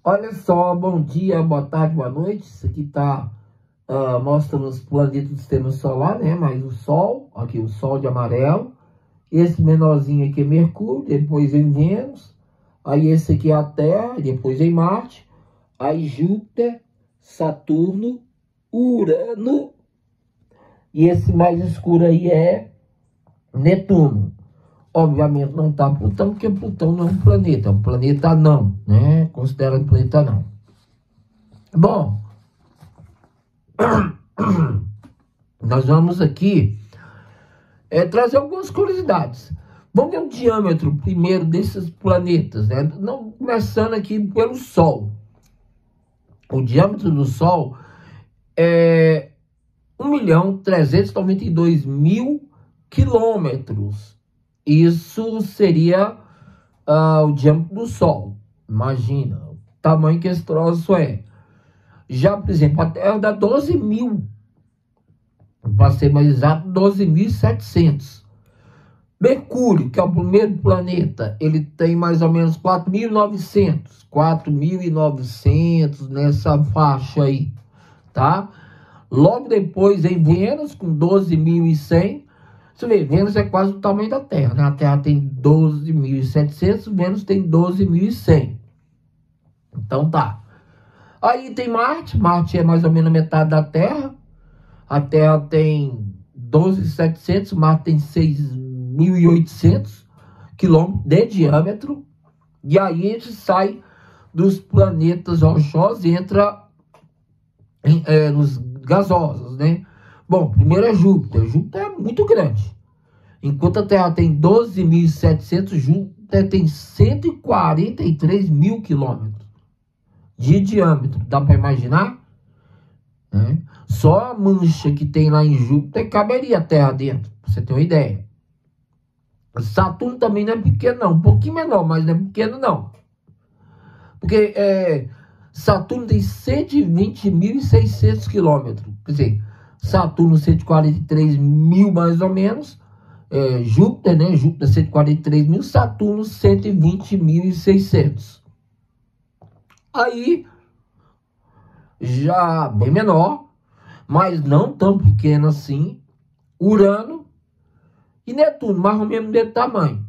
Olha só, bom dia, boa tarde, boa noite. Isso aqui tá mostrando os planetas do sistema solar, né? Mas o Sol, aqui o Sol de amarelo. Esse menorzinho aqui é Mercúrio, depois vem Vênus. Aí esse aqui é a Terra, depois vem Marte. Aí Júpiter, Saturno, Urano. E esse mais escuro aí é Netuno. Obviamente não tá Plutão, porque Plutão não é um planeta anão, né? Considera um planeta anão. Bom, nós vamos aqui trazer algumas curiosidades. Vamos ver o diâmetro primeiro desses planetas, né? Não, começando aqui pelo Sol. O diâmetro do Sol é 1.392.000 quilômetros. Isso seria o diâmetro do Sol. Imagina o tamanho que esse troço é. Já, por exemplo, a Terra dá 12.000. Para ser mais exato, 12.700. Mercúrio, que é o primeiro planeta, ele tem mais ou menos 4.900 nessa faixa aí, tá? Logo depois em Vênus, com 12.100. Você vê, Vênus é quase o tamanho da Terra, né? A Terra tem 12.700, Vênus tem 12.100. Então tá. Aí tem Marte. Marte é mais ou menos a metade da Terra. A Terra tem 12.700, Marte tem 6.800 quilômetros de diâmetro. E aí a gente sai dos planetas rochosos e entra nos gasosos, né? Bom, primeiro é Júpiter. Júpiter é muito grande. Enquanto a Terra tem 12.700, Júpiter tem 143.000 quilômetros de diâmetro. Dá para imaginar? Só a mancha que tem lá em Júpiter caberia a Terra dentro, pra você ter uma ideia. Saturno também não é pequeno, não. Um pouquinho menor, mas não é pequeno, não. Porque Saturno tem 120.600 quilômetros. Quer dizer, Saturno 143.000 mais ou menos. Júpiter, né? Júpiter 143.000, Saturno 120.600. Aí, já bem menor, mas não tão pequeno assim, Urano e Netuno, mais ou menos desse tamanho.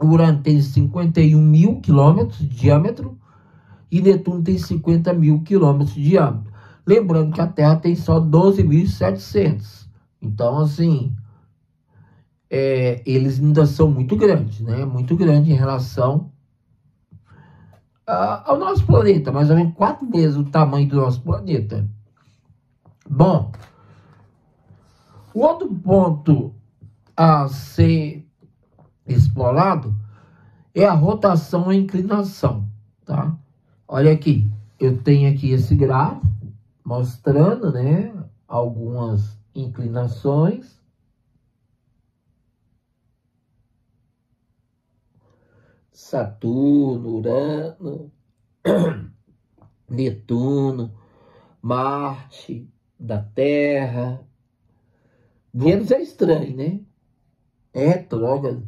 Urano tem 51.000 quilômetros de diâmetro e Netuno tem 50.000 quilômetros de diâmetro. Lembrando que a Terra tem só 12.700. Então, assim, eles ainda são muito grandes, né? Muito grande em relação ao nosso planeta, mais ou menos 4 vezes o tamanho do nosso planeta. Bom, o outro ponto a ser explorado é a rotação e inclinação, tá? Olha aqui, eu tenho aqui esse gráfico mostrando, né, algumas inclinações. Saturno, Urano, Netuno, Marte, da Terra. Vênus é estranho, né? É retrógrado.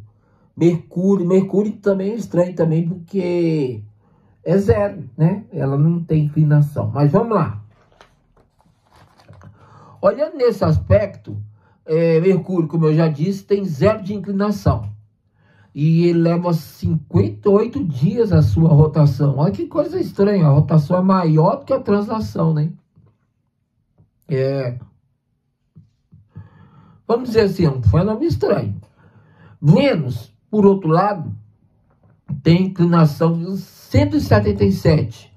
Mercúrio também é estranho também, porque é zero, né? Ela não tem inclinação. Mas vamos lá. Olhando nesse aspecto, Mercúrio, como eu já disse, tem zero de inclinação. E ele leva 58 dias a sua rotação. Olha que coisa estranha. A rotação é maior do que a translação, né? Vamos dizer assim, é um fenômeno estranho. Vênus, por outro lado, tem inclinação de 177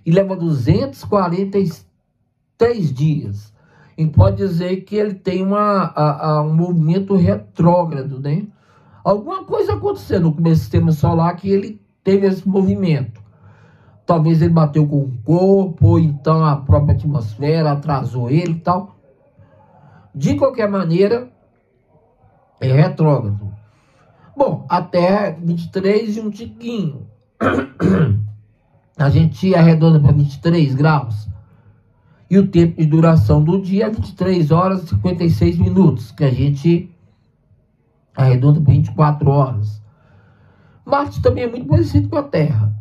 e leva 243 dias. E pode dizer que ele tem um movimento retrógrado, né? Alguma coisa aconteceu no começo do sistema solar que ele teve esse movimento. Talvez ele bateu com o corpo, ou então a própria atmosfera atrasou ele e tal. De qualquer maneira, é retrógrado. Bom, a Terra é 23 e um tiquinho. A gente arredonda para 23 graus. E o tempo de duração do dia é 23 horas e 56 minutos, que a gente arredonda para 24 horas. Marte também é muito parecido com a Terra.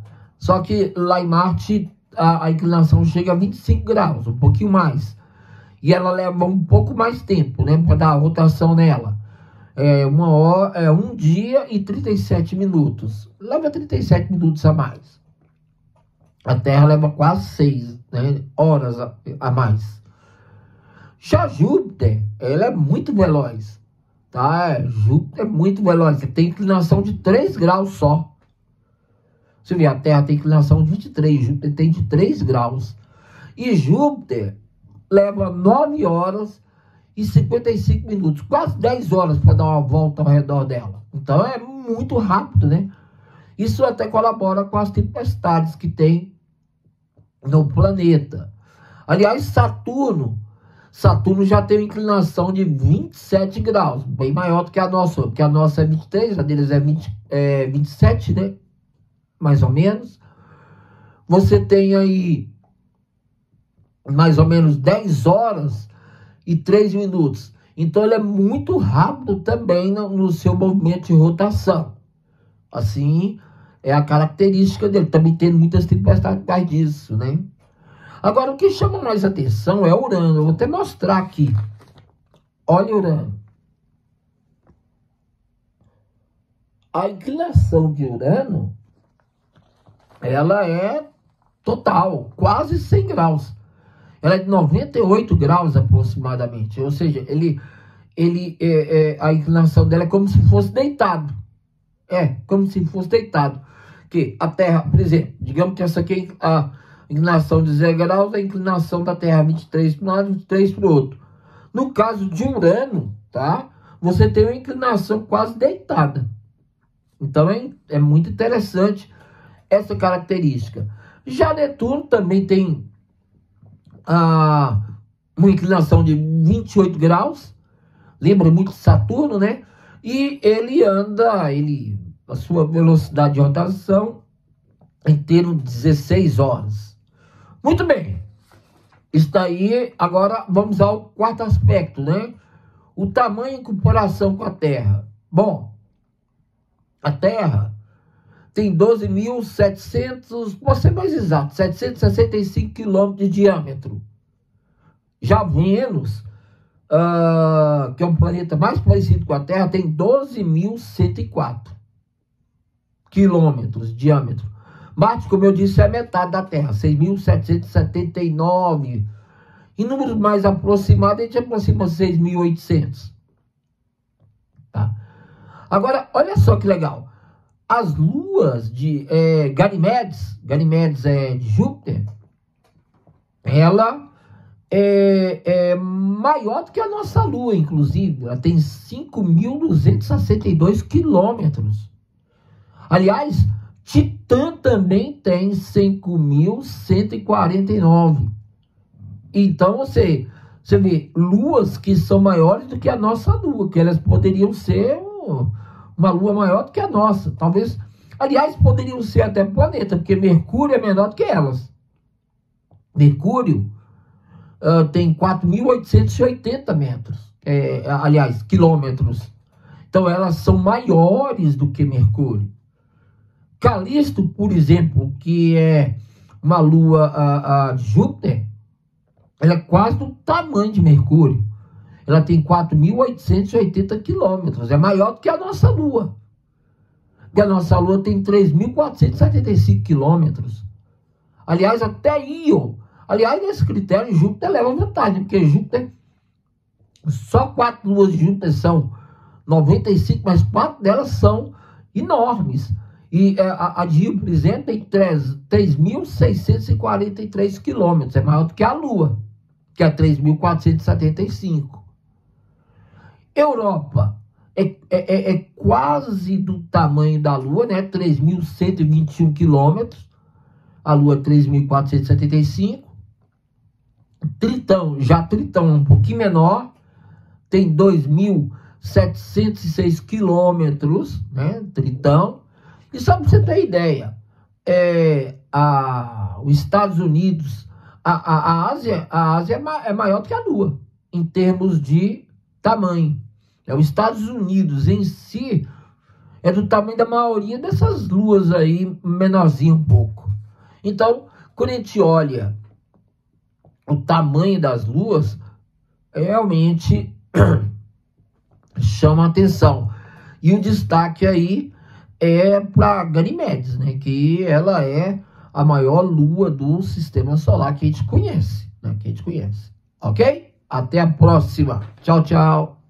Só que lá em Marte a inclinação chega a 25 graus, um pouquinho mais. E ela leva um pouco mais tempo, né, para dar a rotação nela. 1 dia e 37 minutos. Leva 37 minutos a mais. A Terra leva quase 6, né, horas a mais. Já Júpiter, ela é muito veloz. Tá? Júpiter é muito veloz. Você tem inclinação de 3 graus só. Você vê, a Terra tem inclinação de 23, Júpiter tem de 3 graus. E Júpiter leva 9 horas e 55 minutos, quase 10 horas para dar uma volta ao redor dela. Então é muito rápido, né? Isso até colabora com as tempestades que tem no planeta. Aliás, Saturno já tem uma inclinação de 27 graus, bem maior do que a nossa, porque a nossa é 23, a deles é 27, né? Mais ou menos. Você tem aí mais ou menos 10 horas e 3 minutos. Então ele é muito rápido também no seu movimento de rotação. Assim, é a característica dele. Também tem muitas tempestades por causa disso, né? Agora, o que chama mais atenção é Urano. Eu vou até mostrar aqui. Olha Urano. A inclinação de Urano, ela é total, quase 100 graus. Ela é de 98 graus aproximadamente. Ou seja, a inclinação dela é como se fosse deitado. Como se fosse deitado. Que a Terra, por exemplo, digamos que essa aqui é a inclinação de 0 graus, a inclinação da Terra 23 para um lado, 23 para o outro. No caso de Urano, tá? Você tem uma inclinação quase deitada. Então é muito interessante essa característica. Já Netuno também tem uma inclinação de 28 graus. Lembra muito de Saturno, né? E ele anda, a sua velocidade de rotação em termos de 16 horas. Muito bem. Isso daí, agora vamos ao quarto aspecto, né? O tamanho em comparação com a Terra. Bom, a Terra tem 12.700, vou ser mais exato, 765 quilômetros de diâmetro. Já Vênus, que é um planeta mais parecido com a Terra, tem 12.104 quilômetros de diâmetro. Marte, como eu disse, é metade da Terra, 6.779. Em números mais aproximados, a gente aproxima 6.800. Tá? Agora, olha só que legal. As luas de Ganimedes é de Júpiter, ela é maior do que a nossa Lua, inclusive. Ela tem 5.262 quilômetros. Aliás, Titã também tem 5.149. Então, você vê luas que são maiores do que a nossa Lua, que elas poderiam ser uma lua maior do que a nossa. Talvez, aliás, poderiam ser até planeta, porque Mercúrio é menor do que elas. Mercúrio tem 4.880 metros, quilômetros. Então, elas são maiores do que Mercúrio. Calisto, por exemplo, que é uma lua de Júpiter, ela é quase do tamanho de Mercúrio. Ela tem 4.880 quilômetros. É maior do que a nossa Lua. E a nossa Lua tem 3.475 quilômetros. Aliás, até Íon. Aliás, nesse critério, Júpiter leva vantagem, porque Júpiter, só 4 luas de Júpiter são 95, mas 4 delas são enormes. E a de Íon, por exemplo, tem 3.643 quilômetros. É maior do que a Lua, que é 3.475. Europa é quase do tamanho da Lua, né? 3.121 quilômetros. A Lua é 3.475. Tritão é um pouquinho menor. Tem 2.706 quilômetros, né? Tritão. E só para você ter ideia, os Estados Unidos, a Ásia é maior do que a Lua, em termos de tamanho. Os Estados Unidos em si é do tamanho da maioria dessas luas aí, menorzinho um pouco. Então, quando a gente olha o tamanho das luas, realmente chama atenção. E o destaque aí é para Ganimedes, né? Que ela é a maior lua do sistema solar que a gente conhece, né? Ok? Até a próxima. Tchau, tchau.